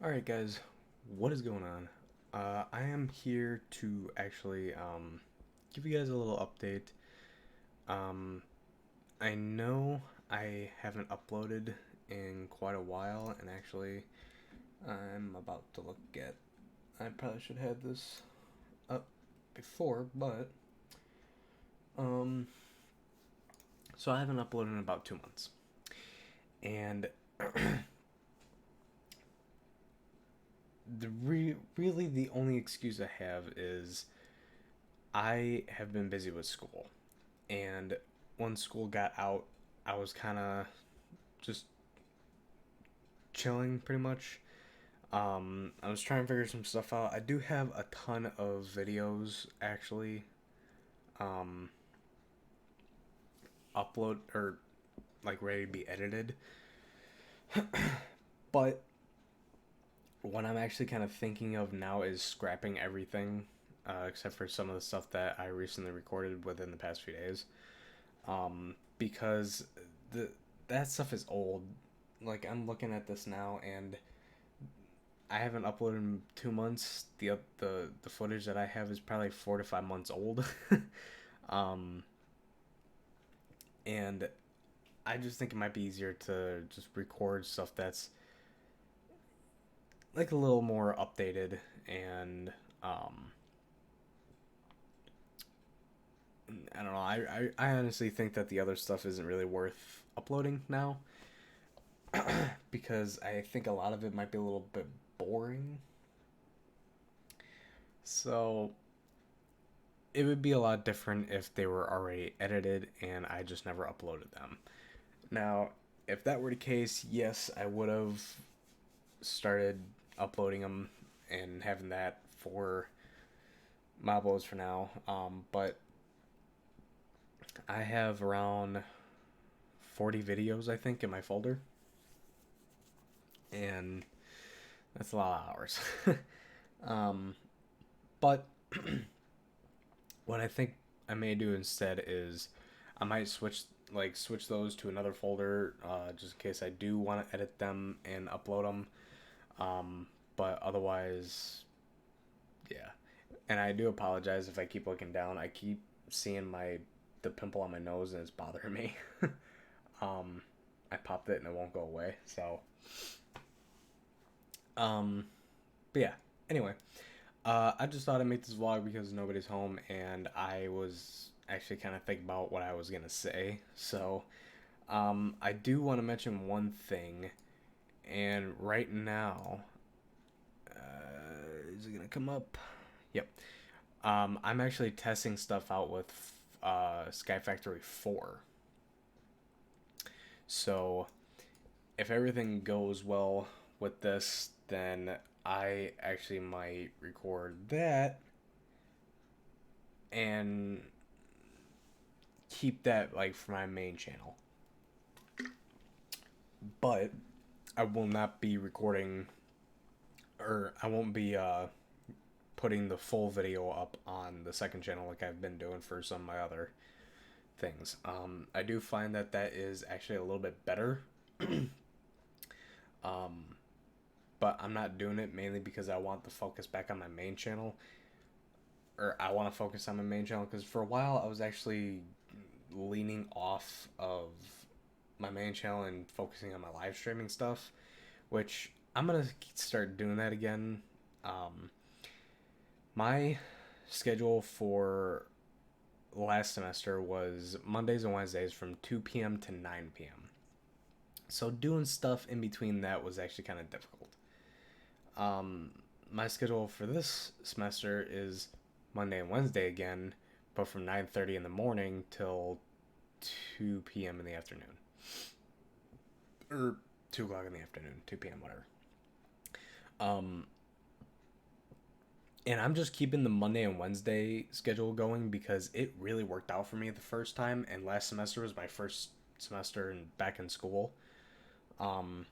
Alright, guys, what is going on? I am here to actually give you guys a little update. Um, I know I haven't uploaded in quite a while, and actually, I'm about to look at. I probably should have this up before, but um, so I haven't uploaded in about 2 months, and really the only excuse I have is I have been busy with school. And when school got out, I was kind of just chilling pretty much. I was trying to figure some stuff out. I do have a ton of videos actually um, upload or like ready to be edited. But what I'm actually kind of thinking of now is scrapping everything except for some of the stuff that I recently recorded within the past few days. Because the that stuff is old. Like I'm looking at this now, and I haven't uploaded in 2 months. The footage that I have is probably 4 to 5 months old, um, and I just think it might be easier to just record stuff that's like a little more updated and um, I don't know. I honestly think that the other stuff isn't really worth uploading now because I think a lot of it might be a little bit boring. So it would be a lot different if they were already edited and I just never uploaded them. Now, if that were the case, yes, I would have started uploading them and having that for my uploads for now. But I have around 40 videos, I think, in my folder, and that's a lot of hours. um, but what I think I may do instead is I might switch those to another folder just in case I do want to edit them and upload them. Um, but otherwise, yeah. And I do apologize if I keep looking down. I keep seeing the pimple on my nose and it's bothering me. um, I popped it and it won't go away. So, um, but yeah. Anyway, I just thought I'd make this vlog because nobody's home and I was actually kind of thinking about what I was gonna say. So, I do want to mention one thing, and right now, is it gonna come up? Yep. I'm actually testing stuff out with Sky Factory 4. So if everything goes well with this, then I actually might record that and keep that like for my main channel. But I will not be recording, or I won't be putting the full video up on the second channel like I've been doing for some of my other things. I do find that that is actually a little bit better. um, but I'm not doing it mainly because I want the focus back on my main channel, or I want to focus on my main channel because for a while I was actually leaning off of my main channel and focusing on my live streaming stuff, which I'm gonna start doing that again. Um, my schedule for last semester was Mondays and Wednesdays from 2 p.m. to 9 p.m. So doing stuff in between that was actually kind of difficult. Um, my schedule for this semester is Monday and Wednesday again, but from 9:30 in the morning till 2 p.m. in the afternoon, or 2 o'clock in the afternoon, 2 p.m. whatever. Um, and I'm just keeping the Monday and Wednesday schedule going because it really worked out for me the first time, and last semester was my first semester back in school. Um,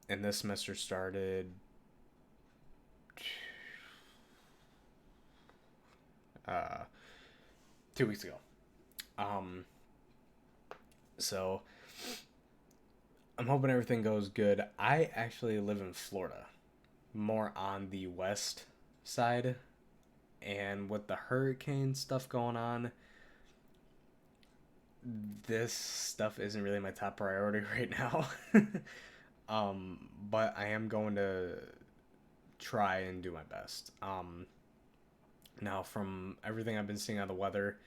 and this semester started 2 weeks ago. Um, so I'm hoping everything goes good. I actually live in Florida. more on the west side, and with the hurricane stuff going on, this stuff isn't really my top priority right now. But I am going to try and do my best. Now, from everything I've been seeing on the weather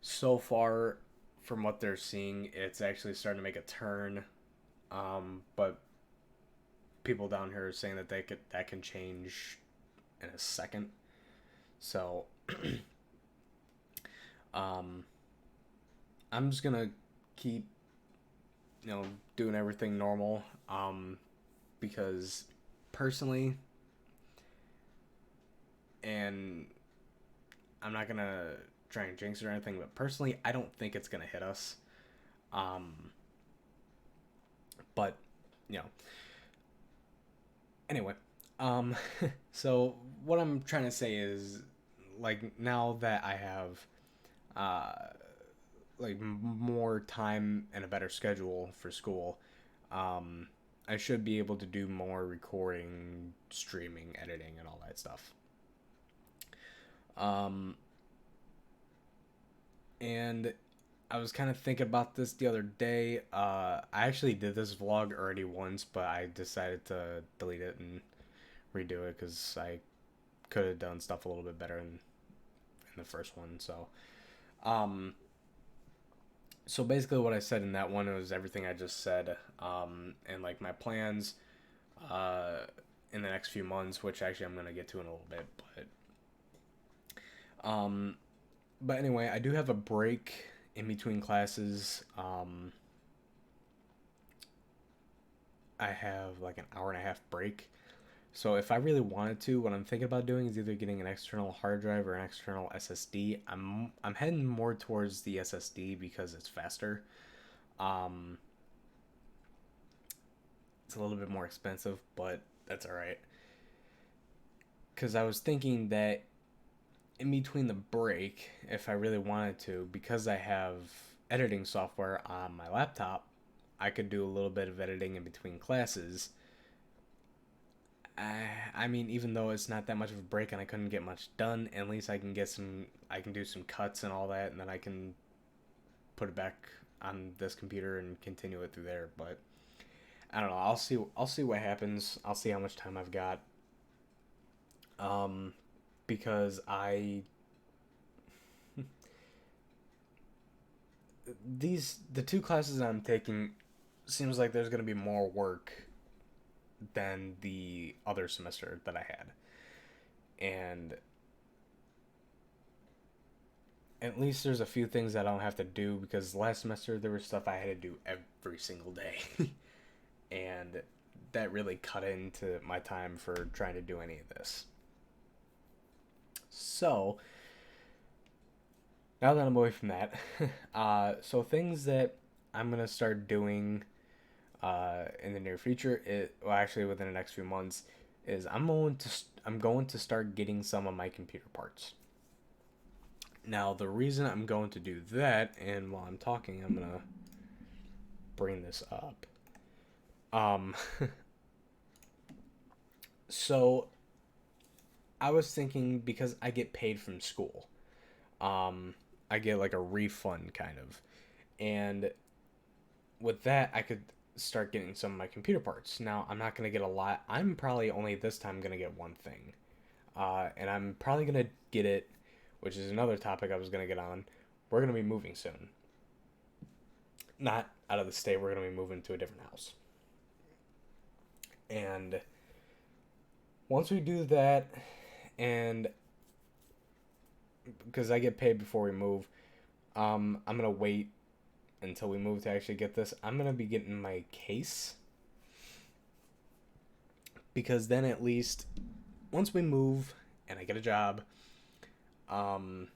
so far, from what they're seeing, it's actually starting to make a turn. But people down here are saying that that can change in a second. So, um, I'm just gonna keep, doing everything normal. Because personally, and I'm not gonna try and jinx it or anything, but personally, I don't think it's gonna hit us. Um, but you know, anyway, um, so what I'm trying to say is, like, now that I have, uh, like more time and a better schedule for school, um, I should be able to do more recording, streaming, editing, and all that stuff. Um, and I was kind of thinking about this the other day. I actually did this vlog already once, but I decided to delete it and redo it because I could have done stuff a little bit better in the first one. Um, so basically, what I said in that one was everything I just said, and like my plans, uh, in the next few months, which actually I'm gonna get to in a little bit, um, but anyway, I do have a break in between classes. I have like an hour and a half break. So if I really wanted to, what I'm thinking about doing is either getting an external hard drive or an external SSD. I'm heading more towards the SSD because it's faster. Um, it's a little bit more expensive, but that's all right. Because I was thinking that in between the break, if I really wanted to, because I have editing software on my laptop, I could do a little bit of editing in between classes. I mean, even though it's not that much of a break and I couldn't get much done, at least I can do some cuts and all that, and then I can put it back on this computer and continue it through there. But I don't know. I'll see what happens. I'll see how much time I've got. Um, because the two classes I'm taking seems like there's gonna be more work than the other semester that I had, and at least there's a few things that I don't have to do because last semester there was stuff I had to do every single day, and that really cut into my time for trying to do any of this. So now that I'm away from that, so things that I'm gonna start doing in the near future, well, actually within the next few months, is I'm going to start getting some of my computer parts. Now, the reason I'm going to do that, and while I'm talking, I'm gonna bring this up. Um, so I was thinking because I get paid from school, um, I get like a refund kind of, and with that, I could start getting some of my computer parts. Now, I'm not gonna get a lot. I'm probably only this time gonna get one thing, and I'm probably gonna get it, which is another topic I was gonna get on. We're gonna be moving soon. Not out of the state. We're gonna be moving to a different house, and once we do that, and because I get paid before we move, I'm gonna wait until we move to actually get this. I'm gonna be getting my case because then at least once we move and I get a job, um,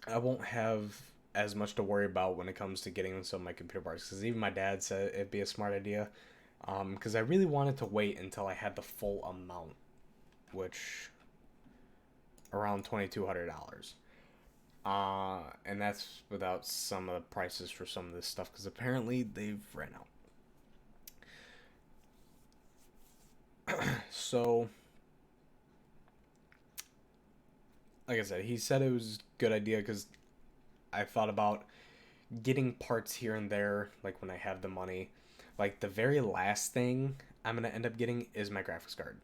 I won't have as much to worry about when it comes to getting some of my computer parts. Because even my dad said it'd be a smart idea. Because I really wanted to wait until I had the full amount, which around $2,200. And that's without some of the prices for some of this stuff because apparently they've ran out. So, like I said, he said it was a good idea because I thought about getting parts here and there, like when I have the money. Like the very last thing I'm gonna end up getting is my graphics card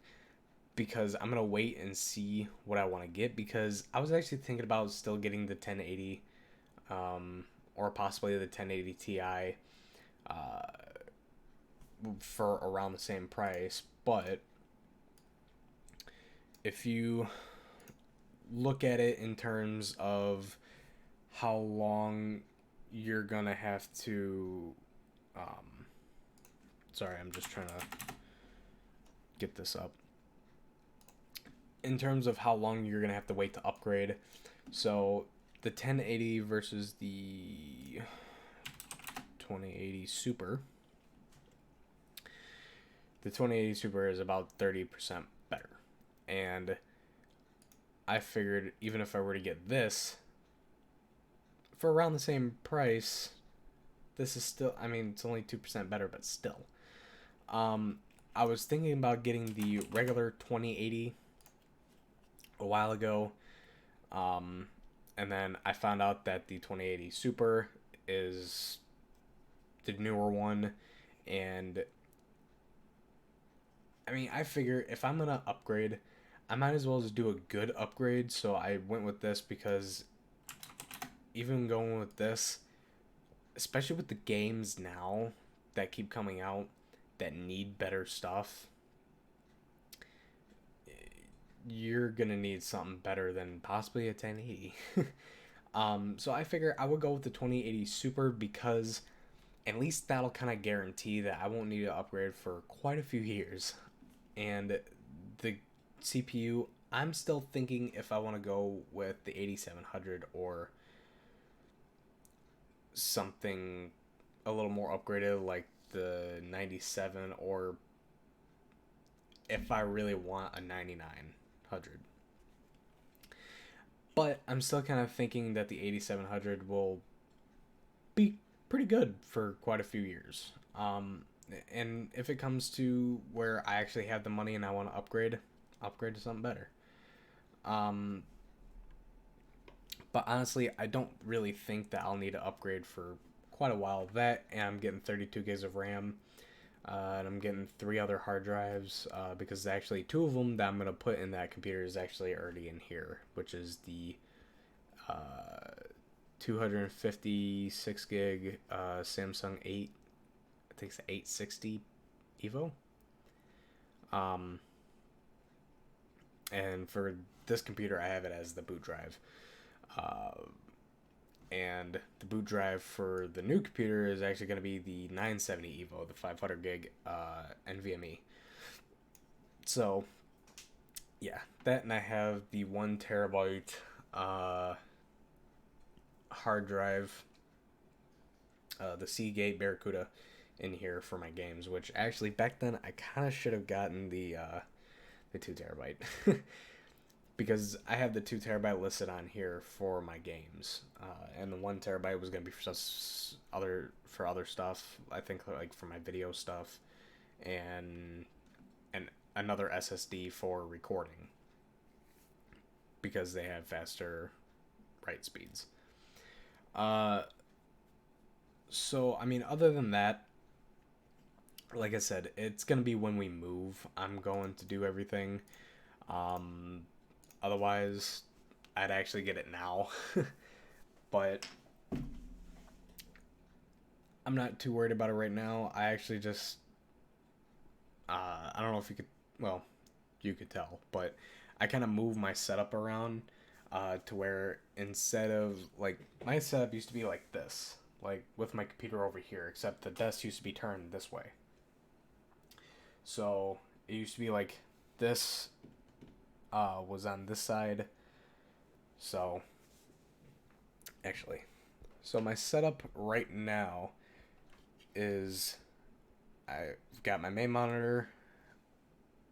because I'm gonna wait and see what I want to get because I was actually thinking about still getting the 1080, or possibly the 1080 Ti, uh, for around the same price. But if you look at it in terms of how long you're gonna have to, um, sorry, I'm just trying to get this up. In terms of how long you're gonna have to wait to upgrade, so the 1080 versus the 2080 Super, the 2080 Super is about 30% better, and I figured even if I were to get this for around the same price, this is still, I mean, it's only 2% better, but still. I was thinking about getting the regular 2080 a while ago, and then I found out that the 2080 Super is the newer one, and I mean, I figure if I'm gonna upgrade, I might as well just do a good upgrade. So I went with this because even going with this, especially with the games now that keep coming out that need better stuff, you're gonna need something better than possibly a 1080. So I figure I would go with the 2080 Super because at least that'll kind of guarantee that I won't need to upgrade for quite a few years. And the CPU, I'm still thinking if I want to go with the 8700 or something a little more upgraded like the 97, or if I really want a 9900. But I'm still kind of thinking that the 8700 will be pretty good for quite a few years. And if it comes to where I actually have the money and I want to upgrade to something better. Um, but honestly, I don't really think that I'll need to upgrade for quite a while. That, and I'm getting 32 gigs of RAM, and I'm getting 3 other hard drives, because actually 2 of them that I'm gonna put in that computer is actually already in here, which is the uh, 256 gig Samsung 8, I think it's 860 Evo. Um, and for this computer, I have it as the boot drive. Uh, and the boot drive for the new computer is actually going to be the 970 Evo, the 500 gig NVMe. So, yeah, that, and I have the 1 terabyte uh, hard drive, the Seagate Barracuda, in here for my games. Which actually back then I kind of should have gotten the 2 terabyte. Because I have the 2 terabyte listed on here for my games, and the 1 terabyte was gonna be for other stuff. I think like for my video stuff, and another SSD for recording because they have faster write speeds. Uh, so I mean, other than that, like I said, it's gonna be when we move. I'm going to do everything. Um, Otherwise, I'd actually get it now. But I'm not too worried about it right now. I actually just, I don't know if you could, well, you could tell, but I kind of move my setup around, to where instead of, like, my setup used to be like this, like with my computer over here, except the desk used to be turned this way. So it used to be like this, was on this side. So, actually, so my setup right now is I've got my main monitor,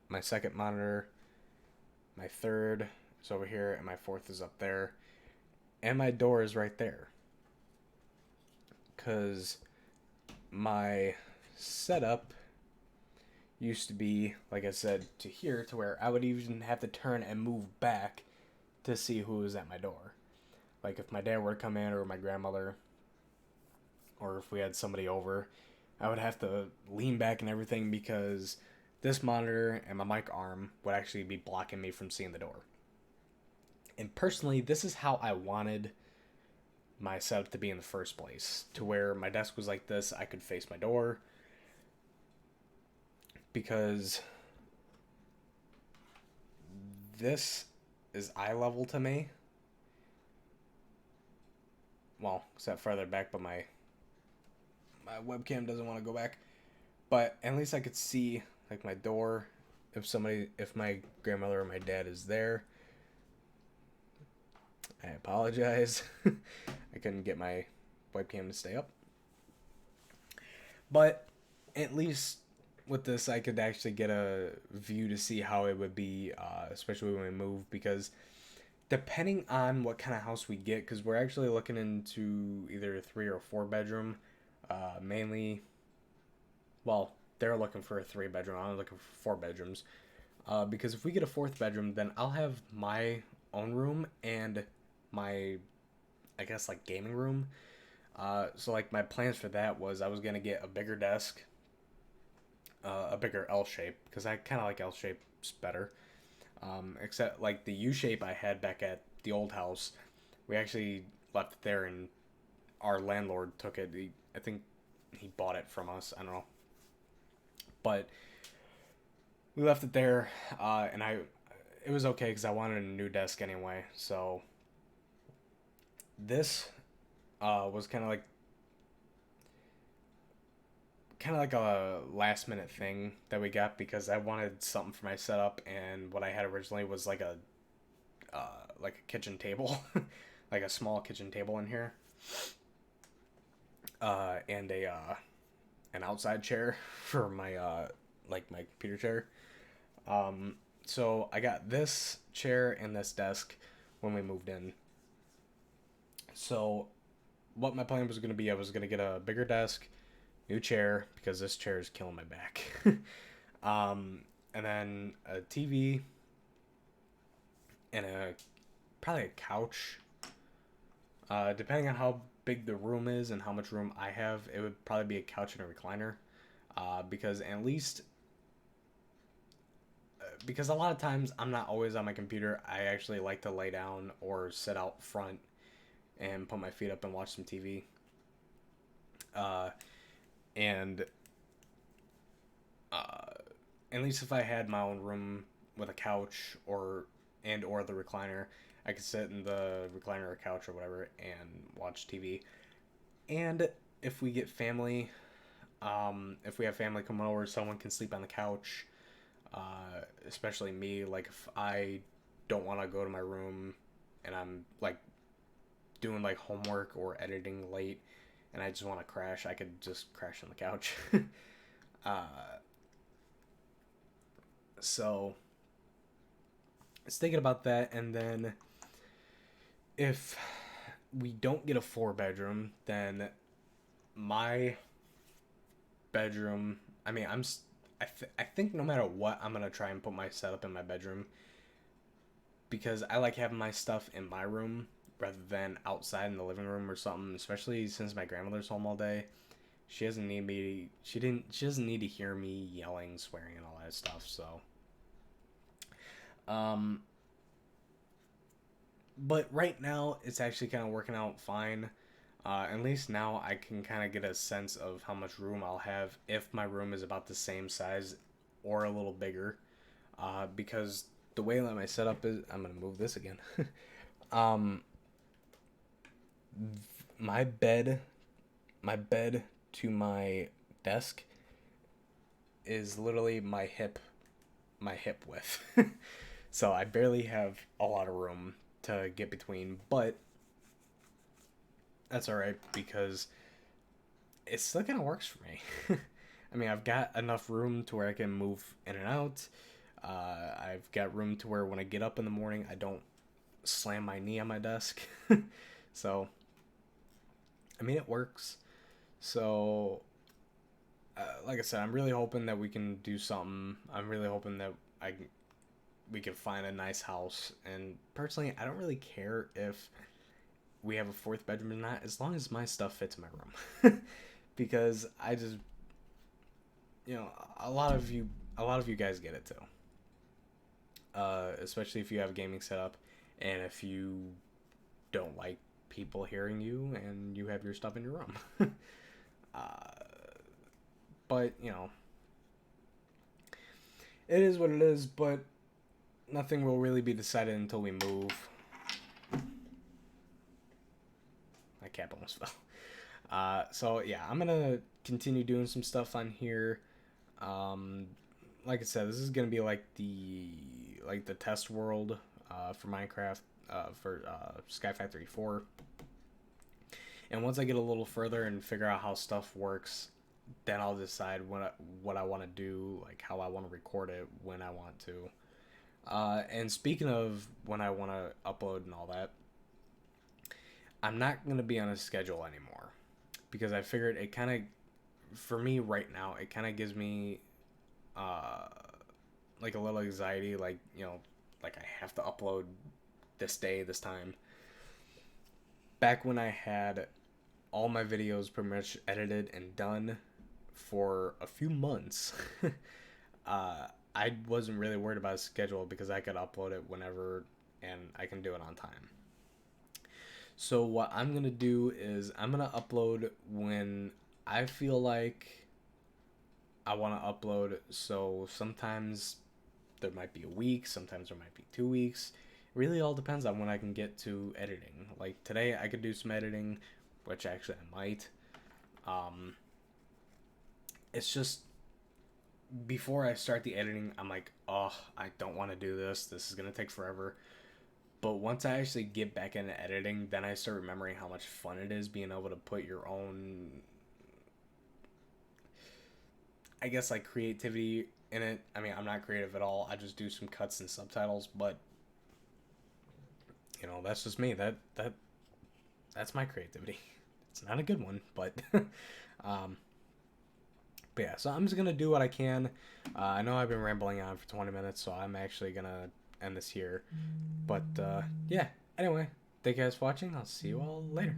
my second monitor, my third is over here, and my fourth is up there, and my door is right there. Because my setup used to be, like I said, to here, to where I would even have to turn and move back to see who was at my door. Like if my dad were to come in, or my grandmother, or if we had somebody over, I would have to lean back and everything because this monitor and my mic arm would actually be blocking me from seeing the door. And personally, this is how I wanted my setup to be in the first place, to where my desk was like this, I could face my door, because this is eye level to me. Well, except further back, but my webcam doesn't want to go back. But at least I could see like my door, if my grandmother or my dad is there. I apologize. I couldn't get my webcam to stay up. But at least with this, I could actually get a view to see how it would be, especially when we move, because depending on what kind of house we get, because we're actually looking into either a 3 or a 4 bedroom, mainly. Well, they're looking for a 3 bedroom. I'm looking for 4 bedrooms, because if we get a 4th bedroom, then I'll have my own room and my, I guess, like gaming room. So like my plans for that was I was gonna get a bigger desk, a bigger L shape, because I kind of like L shapes better. Except like the U shape I had back at the old house, we actually left it there, and our landlord took it. I think he bought it from us. I don't know, but we left it there, and it was okay because I wanted a new desk anyway. So this was kind of like a last minute thing that we got, because I wanted something for my setup, and what I had originally was like a kitchen table, like a small kitchen table in here, and a an outside chair for my like my computer chair. So I got this chair and this desk when we moved in. So what my plan was going to be, I was going to get a bigger desk, new chair, because this chair is killing my back. And then a TV and probably a couch. Depending on how big the room is and how much room I have, it would probably be a couch and a recliner. Because at least, because a lot of times I'm not always on my computer, I actually like to lay down or sit out front and put my feet up and watch some TV. Uh, and uh, at least if I had my own room with a couch or the recliner, I could sit in the recliner or couch or whatever and watch TV. And if we get family, if we have family coming over, someone can sleep on the couch. Especially me, like if I don't want to go to my room and I'm like doing like homework or editing late and I just want to crash, I could just crash on the couch. uh, so I was thinking about that, and then if we don't get a 4 bedroom, then my bedroom. I mean, I think no matter what, I'm gonna try and put my setup in my bedroom, because I like having my stuff in my room rather than outside in the living room or something. Especially since my grandmother's home all day, she doesn't need me. She doesn't need to hear me yelling, swearing, and all that stuff. So, um, but right now it's actually kind of working out fine. At least now I can kind of get a sense of how much room I'll have if my room is about the same size or a little bigger. Because the way that my setup is, I'm gonna move this again. um, my bed, my bed to my desk is literally my hip width. So I barely have a lot of room to get between, but that's all right because it still kind of works for me. I mean, I've got enough room to where I can move in and out. I've got room to where when I get up in the morning, I don't slam my knee on my desk. So, I mean, it works. So, like I said, I'm really hoping that we can do something. I'm really hoping that we can find a nice house. And personally, I don't really care if we have a fourth bedroom or not, as long as my stuff fits my room. Because I just, you know, a lot of you, a lot of you guys get it too. Especially if you have a gaming setup, and if you don't like people hearing you, and you have your stuff in your room. uh, but you know, it is what it is. But nothing will really be decided until we move. My cap almost fell. So yeah, I'm gonna continue doing some stuff on here. Um, like I said, this is gonna be like the test world for Minecraft for Sky Factory 4. And once I get a little further and figure out how stuff works, then I'll decide what I want to do, like how I want to record it, when I want to. And speaking of when I want to upload and all that, I'm not going to be on a schedule anymore because I figured it kind of, for me right now, it kind of gives me uh, like a little anxiety, like, you know, like I have to upload this day, this time. Back when I had all my videos pretty much edited and done for a few months, uh, I wasn't really worried about a schedule because I could upload it whenever and I can do it on time. So what I'm gonna do is I'm gonna upload when I feel like I want to upload. So sometimes there might be a week, sometimes there might be 2 weeks. It really all depends on when I can get to editing. Like today, I could do some editing, which actually I might. Um, it's just before I start the editing, I'm like, oh, I don't want to do this. This is gonna take forever. But once I actually get back into editing, then I start remembering how much fun it is being able to put your own, I guess, like creativity in it. I mean, I'm not creative at all. I just do some cuts and subtitles, but you know, that's just me. That's my creativity. It's not a good one, but um, but yeah. So I'm just gonna do what I can. I know I've been rambling on for 20 minutes, so I'm actually gonna end this here. But yeah. Anyway, thank you guys for watching. I'll see you all later.